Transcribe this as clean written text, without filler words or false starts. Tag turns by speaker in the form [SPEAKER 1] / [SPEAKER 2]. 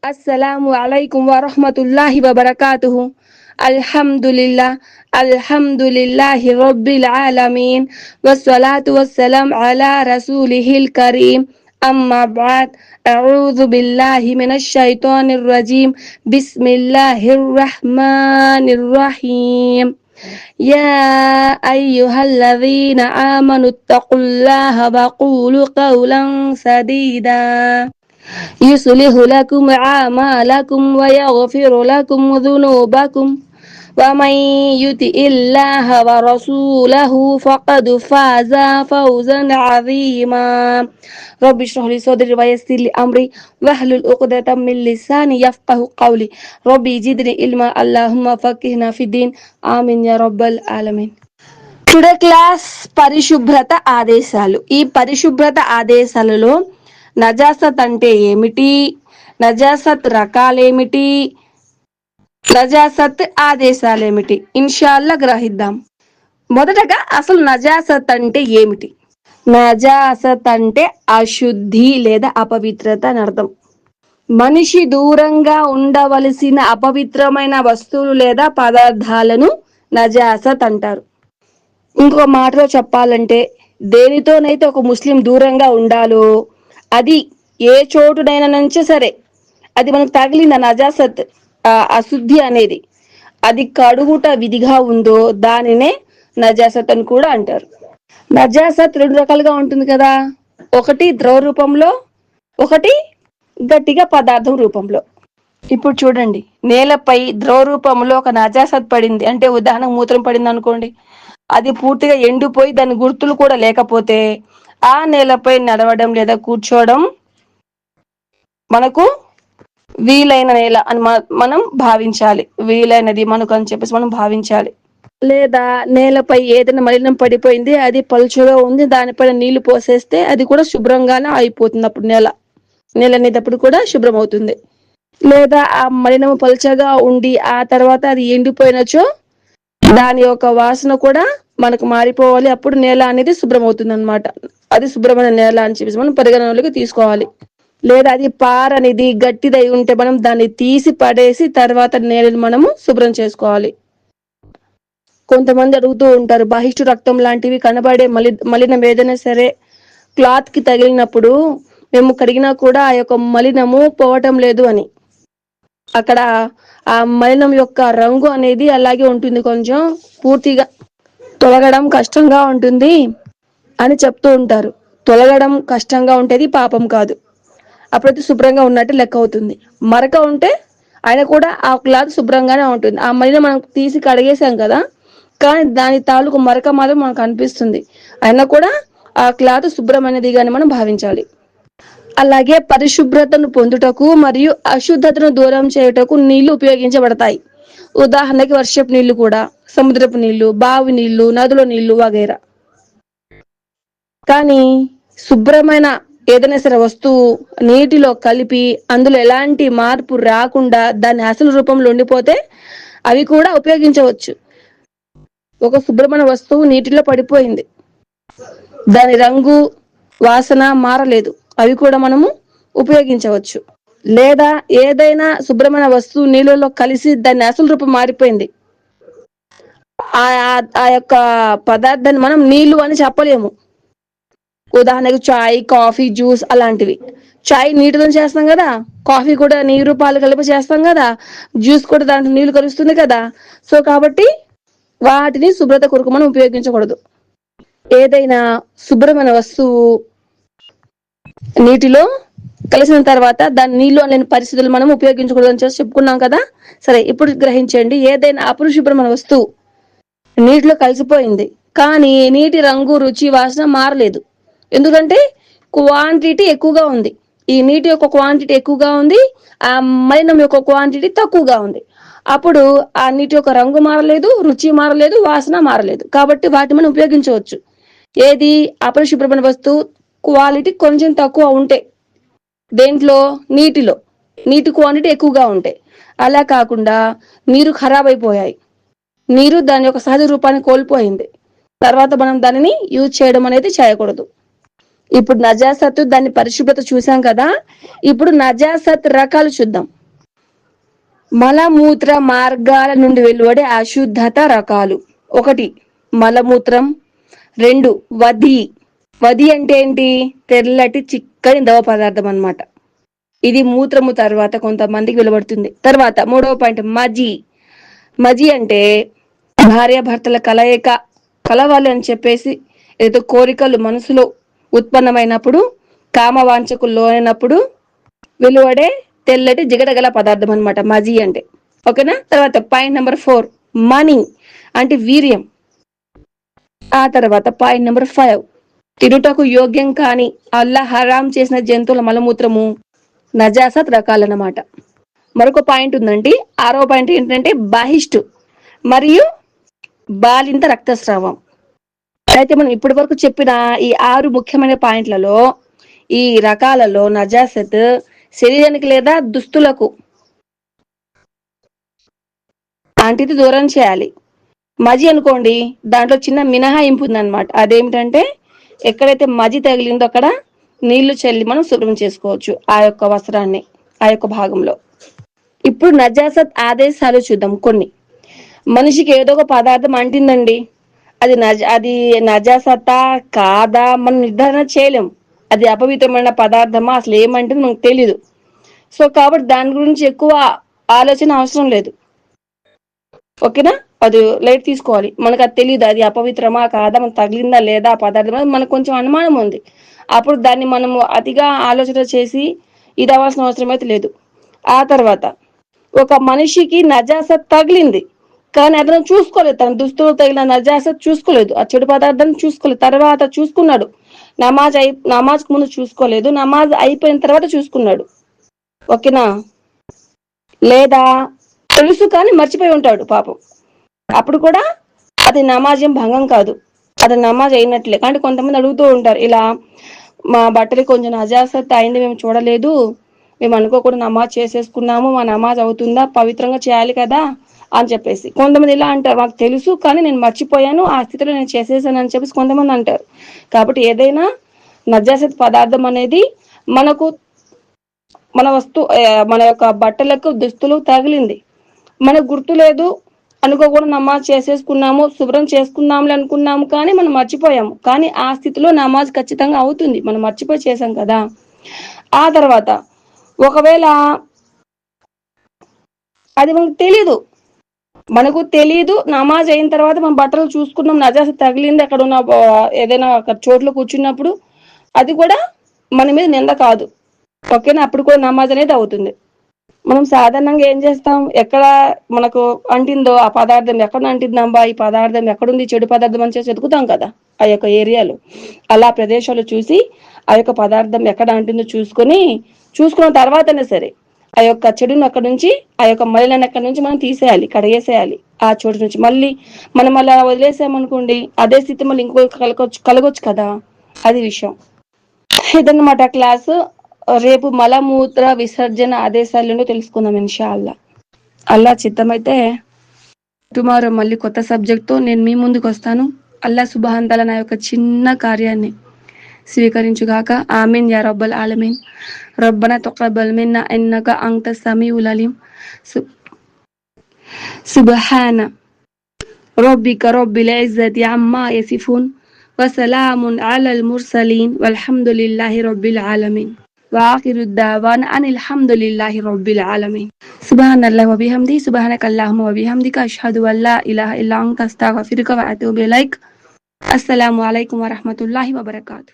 [SPEAKER 1] Assalamualaikum warahmatullahi wabarakatuh. Alhamdulillah, alhamdulillahi rabbil alamin. Wassalatu wassalam ala rasulihil karim. Amma ba'd. A'udzu billahi minasy syaithanir rajim. Bismillahirrahmanirrahim. Ya ayyuhalladzina amanu taqullaha wa qulu qawlan sadida. يصلح لكم أعمالكم ويغفر لكم ذنوبكم ومن يطع الله ورسوله فقد فاز فوزا عظيما رب اشرح لي صدري ويسر لي أمري واحلل عقدة من لساني يفقهوا قولي ربي زدني علما اللهم فقهنا في الدين ఆమీన్ yeah రబ్బల్ ఆలమీన్. Today class పరిశుభ్రత ఆదేశాలు. ఈ పరిశుభ్రత ఆదేశాలలో నజాసత్ అంటే ఏమిటి, నజాసత్ రకాలేమిటి, నజాసత్ ఆదేశాలేమిటి ఇన్షాల్లా గ్రహిద్దాం. మొదటగా అసలు నజాసత్ అంటే ఏమిటి? నజాసత్ అంటే అశుద్ధి లేదా అపవిత్రత అని అర్థం. మనిషి దూరంగా ఉండవలసిన అపవిత్రమైన వస్తువులు లేదా పదార్థాలను నజాసత్ అంటారు. ఇంకొక మాటలో చెప్పాలంటే దేనితోనైతే ఒక ముస్లిం దూరంగా ఉండాలో అది ఏ చోటునైనా నుంచి సరే అది మనకు తగిలిన నజాసత్ అశుద్ధి అనేది అది కడుగుట విధిగా ఉందో దానినే నజాసత్ అని కూడా అంటారు. నజాసత్ రెండు రకాలుగా ఉంటుంది కదా, ఒకటి ద్రవ రూపంలో, ఒకటి గట్టిగా పదార్థం రూపంలో. ఇప్పుడు చూడండి, నేలపై ద్రవ రూపంలో ఒక నజాసత్ పడింది అంటే ఉదాహరణ మూత్రం పడింది అనుకోండి, అది పూర్తిగా ఎండిపోయి దాని గుర్తులు కూడా లేకపోతే ఆ నేలపై నడవడం లేదా కూర్చోవడం మనకు వీలైన నేల అని మనం భావించాలి, వీలైనది మనకు అని చెప్పేసి మనం భావించాలి. లేదా నేలపై ఏదైనా మలినం పడిపోయింది, అది పలుచగా ఉంది, దానిపైన నీళ్లు పోసేస్తే అది కూడా శుభ్రంగానే అయిపోతుంది. అప్పుడు నేల అనేటప్పుడు కూడా శుభ్రం అవుతుంది. లేదా ఆ మలినం పలుచగా ఉండి ఆ తర్వాత అది ఎండిపోయినచో దాని యొక్క వాసన కూడా మనకు మారిపోవాలి, అప్పుడు నేల అనేది శుభ్రం అవుతుంది అనమాట. అది శుభ్రమైన నేల అని చెప్పేసి మనం పరిగణనలోకి తీసుకోవాలి. లేదా అది పారనిది గట్టిదై ఉంటే మనం దాన్ని తీసి పడేసి తర్వాత నేలను మనము శుభ్రం చేసుకోవాలి. కొంతమంది అడుగుతూ ఉంటారు, బహిష్టు రక్తం లాంటివి కనబడే మలినం ఏదైనా సరే క్లాత్ కి తగిలినప్పుడు మేము కడిగినా కూడా ఆ యొక్క మలినము పోవటం లేదు అని. అక్కడ ఆ మలినం యొక్క రంగు అనేది అలాగే ఉంటుంది, కొంచెం పూర్తిగా తొలగడం కష్టంగా ఉంటుంది అని చెప్తూ ఉంటారు. తొలగడం కష్టంగా ఉంటేది పాపం కాదు, అప్పుడైతే శుభ్రంగా ఉన్నట్టు లెక్క అవుతుంది. మరక ఉంటే ఆయన కూడా ఆ క్లాత్ శుభ్రంగానే ఉంటుంది. ఆ మలినం మనం తీసి కడిగేసాం కదా, కానీ దాని తాలూకు మరక మాత్రం మనకు అనిపిస్తుంది, అయినా కూడా ఆ క్లాత్ శుభ్రమైనదిగానే మనం భావించాలి. అలాగే పరిశుభ్రతను పొందుటకు మరియు అశుద్ధతను దూరం చేయుటకు నీళ్లు ఉపయోగించబడతాయి. ఉదాహరణకి వర్షపు నీళ్లు కూడా, సముద్రపు నీళ్లు, బావి నీళ్లు, నదుల నీళ్లు వగైరా. కానీ శుభ్రమైన ఏదైనా సరే వస్తువు నీటిలో కలిపి అందులో ఎలాంటి మార్పు రాకుండా దాని అసలు రూపంలో ఉండిపోతే అవి కూడా ఉపయోగించవచ్చు. ఒక శుభ్రమైన వస్తువు నీటిలో పడిపోయింది, దాని రంగు వాసన మారలేదు, అవి కూడా మనము ఉపయోగించవచ్చు. లేదా ఏదైనా శుభ్రమైన వస్తువు నీళ్ళలో కలిసి దాని అసలు రూపం మారిపోయింది, ఆ యొక్క పదార్థాన్ని మనం నీళ్లు అని చెప్పలేము. ఉదాహరణకు చాయ్, కాఫీ, జ్యూస్ అలాంటివి. చాయ్ నీటితో చేస్తాం కదా, కాఫీ కూడా నీరు పాలు కలిపి చేస్తాం కదా, జ్యూస్ కూడా దాంట్లో నీళ్లు కలుస్తుంది కదా. సో కాబట్టి వాటిని శుభ్రత కొరకు మనం ఉపయోగించకూడదు. ఏదైనా శుభ్రమైన వస్తువు నీటిలో కలిసిన తర్వాత దాని నీళ్లు లేని పరిస్థితులు మనం ఉపయోగించకూడదు అని చేసి చెప్పుకున్నాం కదా. సరే, ఇప్పుడు గ్రహించండి, ఏదైనా అపరిశుభ్రమైన వస్తువు నీటిలో కలిసిపోయింది కానీ నీటి రంగు, రుచి, వాసన మారలేదు. ఎందుకంటే క్వాంటిటీ ఎక్కువగా ఉంది, ఈ నీటి యొక్క క్వాంటిటీ ఎక్కువగా ఉంది, ఆ మలినం యొక్క క్వాంటిటీ తక్కువగా ఉంది. అప్పుడు ఆ నీటి యొక్క రంగు మారలేదు, రుచి మారలేదు, వాసన మారలేదు. కాబట్టి వాటిని మనం ఉపయోగించవచ్చు. ఏది అపరిశుభ్రమైన వస్తువు క్వాలిటీ కొంచెం తక్కువ ఉంటే, దేంట్లో నీటిలో నీటి క్వాంటిటీ ఎక్కువగా ఉంటాయి. అలా కాకుండా నీరు ఖరాబ్ అయిపోయాయి, నీరు దాని యొక్క సహజ రూపాన్ని కోల్పోయింది, తర్వాత మనం దానిని యూజ్ చేయడం అనేది చేయకూడదు. ఇప్పుడు నజాసత్ దాని పరిశుభ్రత చూసాం కదా, ఇప్పుడు నజాసత్ రకాలు చూద్దాం. మలమూత్ర మార్గాల నుండి వెలువడే అశుద్ధత రకాలు. 1 మలమూత్రం. 2 వధి. వధి అంటే ఏంటి? తెల్లటి చిక్కని ద్రవ పదార్థం అన్నమాట. ఇది మూత్రము తర్వాత కొంతమందికి వెలువడుతుంది. తర్వాత 3వ పాయింట్ మజి. మజి అంటే భార్యాభర్తల కలయిక కలవాలి అని చెప్పేసి ఏదో కోరికలు మనసులో ఉత్పన్నమైనప్పుడు, కామవాంఛకు లోనైనప్పుడు వెలువడే తెల్లటి జిగటగల పదార్థం అనమాట మజి అంటే. ఓకేనా? తర్వాత పాయింట్ నెంబర్ 4 మనీ అంటే వీర్యం. ఆ తర్వాత పాయింట్ నెంబర్ 5 తినుటకు యోగ్యం కాని అల్లా హరాం చేసిన జంతువుల మలమూత్రము నజాసత్ రకాలన్నమాట. మరొక పాయింట్ ఉందండి. 6వ పాయింట్ ఏంటంటే బహిష్టు మరియు బాలింత రక్తస్రావం. అయితే మనం ఇప్పటి వరకు చెప్పిన ఈ 6 ముఖ్యమైన పాయింట్లలో ఈ రకాలలో నజాసత్ శరీరానికి లేదా దుస్తులకు అంటిది దూరం చేయాలి. మజి అనుకోండి, దాంట్లో చిన్న మినహాయింపు ఉందన్నమాట. అదేమిటంటే ఎక్కడైతే మజి తగిలిందో అక్కడ నీళ్లు చల్లి మనం శుభ్రం చేసుకోవచ్చు ఆ యొక్క వస్త్రాన్ని, ఆ యొక్క భాగంలో. ఇప్పుడు నజాసత్ ఆదేశాలు చూద్దాం కొన్ని. మనిషికి ఏదో ఒక పదార్థం అంటిందండి, అది నజాసతా కాదా మనం నిర్ధారణ చేయలేం. అది అపవిత్రమైన పదార్థమా అసలు ఏమంటుంది మనకు తెలీదు. సో కాబట్టి దాని గురించి ఎక్కువ ఆలోచన అవసరం లేదు. ఓకేనా? అది లైట్ తీసుకోవాలి. మనకు అది తెలియదు అది అపవిత్రమా కాదా, మనకు తగిలిందా లేదా ఆ పదార్థం, మనకు కొంచెం అనుమానం ఉంది. అప్పుడు దాన్ని మనము అతిగా ఆలోచన చేసి ఇది అవ్వాల్సిన అవసరం అయితే లేదు. ఆ తర్వాత ఒక మనిషికి నజాసత్ తగిలింది కానీ అతను చూసుకోలేదు, తన దుస్తులు తగిలిన నజాసత్ చూసుకోలేదు, ఆ చెడు పదార్థాన్ని చూసుకోలేదు, తర్వాత చూసుకున్నాడు. నమాజ్కు ముందు చూసుకోలేదు, నమాజ్ అయిపోయిన తర్వాత చూసుకున్నాడు. ఓకేనా? లేదా తెలుసు కానీ మర్చిపోయి ఉంటాడు పాపం, అప్పుడు కూడా అది నమాజ్ ఏం భంగం కాదు, అది నమాజ్ అయినట్లే. కానీ కొంతమంది అడుగుతూ ఉంటారు, ఇలా మా బట్టలు కొంచెం నజాసత్ అయింది, మేము చూడలేదు, మేము అనుకోకుండా నమాజ్ చేసేసుకున్నాము, మా నమాజ్ అవుతుందా, పవిత్రంగా చేయాలి కదా అని చెప్పేసి. కొంతమంది ఇలా అంటారు, మాకు తెలుసు కానీ నేను మర్చిపోయాను, ఆ స్థితిలో నేను చేసేసాను అని చెప్పేసి కొంతమంది అంటారు. కాబట్టి ఏదైనా నజాసత్ పదార్థం అనేది మనకు మన యొక్క బట్టలకు దుస్తులు తగిలింది, మనకు గుర్తు లేదు, అనుకోకుండా నమాజ్ చేసేసుకున్నాము, శుభ్రం చేసుకున్నాములే అనుకున్నాము, కానీ మనం మర్చిపోయాము. కానీ ఆ స్థితిలో నమాజ్ ఖచ్చితంగా అవుతుంది, మనం మర్చిపోయి చేసాం కదా. ఆ తర్వాత ఒకవేళ అది మనకు తెలీదు, నమాజ్ అయిన తర్వాత మనం బట్టలు చూసుకున్నాం, నజాసత్ తగిలింది, అక్కడ ఉన్న ఏదైనా ఒక చోట్ల కూర్చున్నప్పుడు, అది కూడా మన మీద నింద కాదు. ఓకేనా? అప్పుడు కూడా నమాజ్ అనేది అవుతుంది. మనం సాధారణంగా ఏం చేస్తాం, ఎక్కడ మనకు అంటిందో ఆ పదార్థం, ఎక్కడ అంటిందమ్మా ఈ పదార్థం, ఎక్కడుంది చెడు పదార్థం అని చేసి వెతుకుతాం కదా ఆ యొక్క ఏరియాలో. అలా ప్రదేశాలు చూసి ఆ యొక్క పదార్థం ఎక్కడ అంటిందో చూసుకున్న తర్వాతనే సరే ఆ యొక్క చెడును అక్కడ నుంచి, ఆ యొక్క మలినాన్ని అక్కడ నుంచి మనం తీసేయాలి, కడిగేసేయాలి. ఆ చోటు నుంచి మళ్ళీ మనం అలా వదిలేసామనుకోండి, అదే స్థితి మళ్ళీ ఇంకో కలగొచ్చు కదా. అది విషయం. ఇదన్నమాట క్లాసు. రేపు మలమూత్ర విసర్జన ఆదేశాలను తెలుసుకుందాం ఇన్షాల్లా. అల్లా చిత్తమైతే టుమారో మళ్ళీ కొత్త సబ్జెక్ట్తో నేను మీ ముందుకు వస్తాను. అల్లా సుబ్హాన్ తఆలా నా యొక్క చిన్న కార్యాన్ని స్వీకరించుగాక. ఆమీన్ యా రబ్బల్ ఆలమీన్. రబ్బనా తaqabbal మిన్నా ఇన్నక అంతస్ సమీఉల్ అలీం. సుబ్హాన రబ్బిక రబ్బిల్ ఇజ్జతి అమ్మా యసిఫూన్ వసలామున్ అలల్ ముర్సలీన్ వల్హమ్దులిల్లాహి రబ్బిల్ ఆలమీన్. وآخر الدعوانا أن الحمد لله رب العالمين. سبحان الله وبحمده سبحانك اللهم وبحمدك أشهد أن لا إله إلا أنت أستغفرك وأتوب إليك. السلام عليكم ورحمة الله وبركاته.